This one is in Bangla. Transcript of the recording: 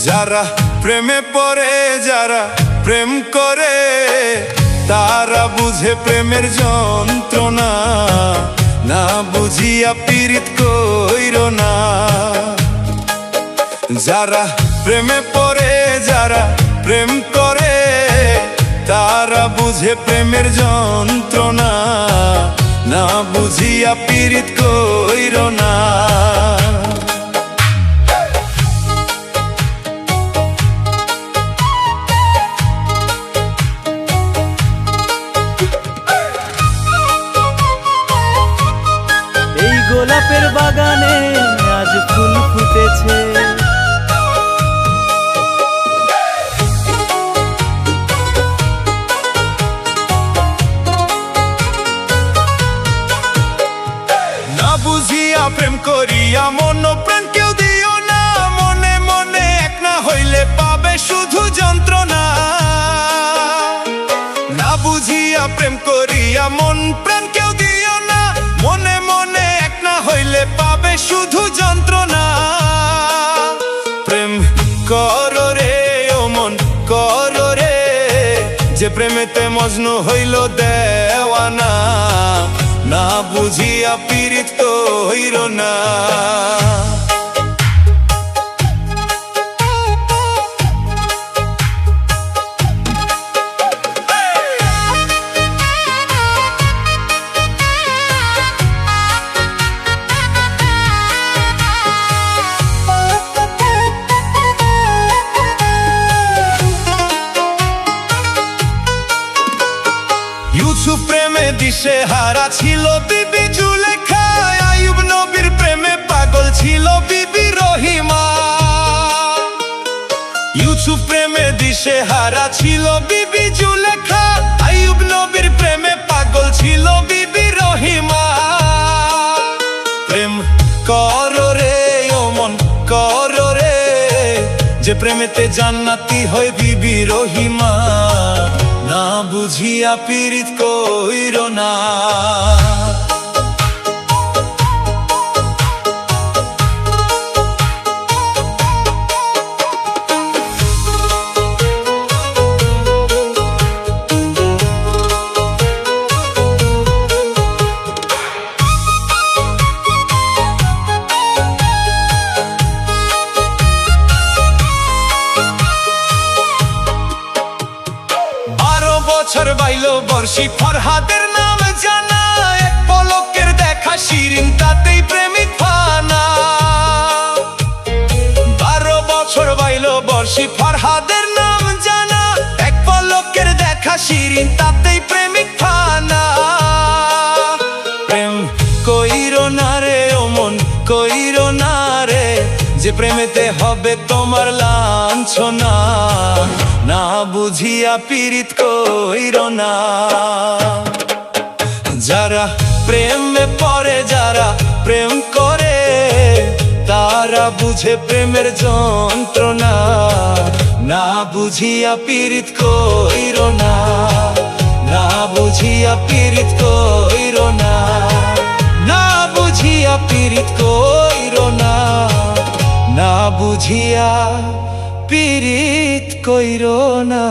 যারা প্রেমে পড়ে, যারা প্রেম করে, তারা বুঝে প্রেমের যন্ত্রণা। না বুঝিয়া পীড়িত কইরো না। যারা প্রেমে পড়ে, যারা প্রেম করে, তারা বুঝে প্রেমের যন্ত্রণা। না বুঝিয়া পীড়িত কইরো না। এই গোলাপের বাগানে আজ ফুল ফুটেছে, না বুঝিয়া প্রেম করিয়া মন প্রাণ কেউ দিও না। মনে মনে এক না হইলে পাবে শুধু যন্ত্রণা। না বুঝিয়া প্রেম করিয়া মন প্রাণ কেউ দিও না। মনে মনে এক না হইলে পাবে শুধু যন্ত্রণা। প্রেম করো রে ও মন করো রে, যে প্রেমেতে মজনু হইল দেওয়ানা। না বুঝিয়া পীড়িত কইরো না। ইউসুফ প্রেমে দিশে হারা ছিল বিবি জুলেখা। আইয়ুব নবীর প্রেমে পাগল ছিল বিবি রহিমা। ইউসুফ প্রেমে দিশে হারা ছিল বিবি জুলেখা। আইয়ুব নবীর প্রেমে পাগল ছিল বিবি রহিমা। প্রেম করো রে ও মন করো রে, যে প্রেমেতে জান্নাতি হয় বিবি রহিমা। না বুঝিয়া পীড়িত কইরো না। বছর বাইলো বর্ষি ফরহাদের নাম জানা। এক পলকের দেখা শিরিন তাতেই প্রেমিক ফানা। 12 বছর বাইলো বর্ষি ফরহাদের নাম জানা। এক পলকের দেখা শিরিন তাতেই প্রেমিক ফানা। প্রেম কইরো না রে ও মন কইরো না রে, যে প্রেমেতে হবে তোমার লাঞ্ছনা। না বুঝিয়া পীড়িত কইরো না। যারা প্রেমে পড়ে, যারা প্রেম করে, তারা বুঝে প্রেমের যন্ত্রণা। না বুঝিয়া পীড়িত কইরো না। না বুঝিয়া পীড়িত কইরো না। না বুঝিয়া পীড়িত কইরো না। না বুঝিয়া পীড়িত কইরো না।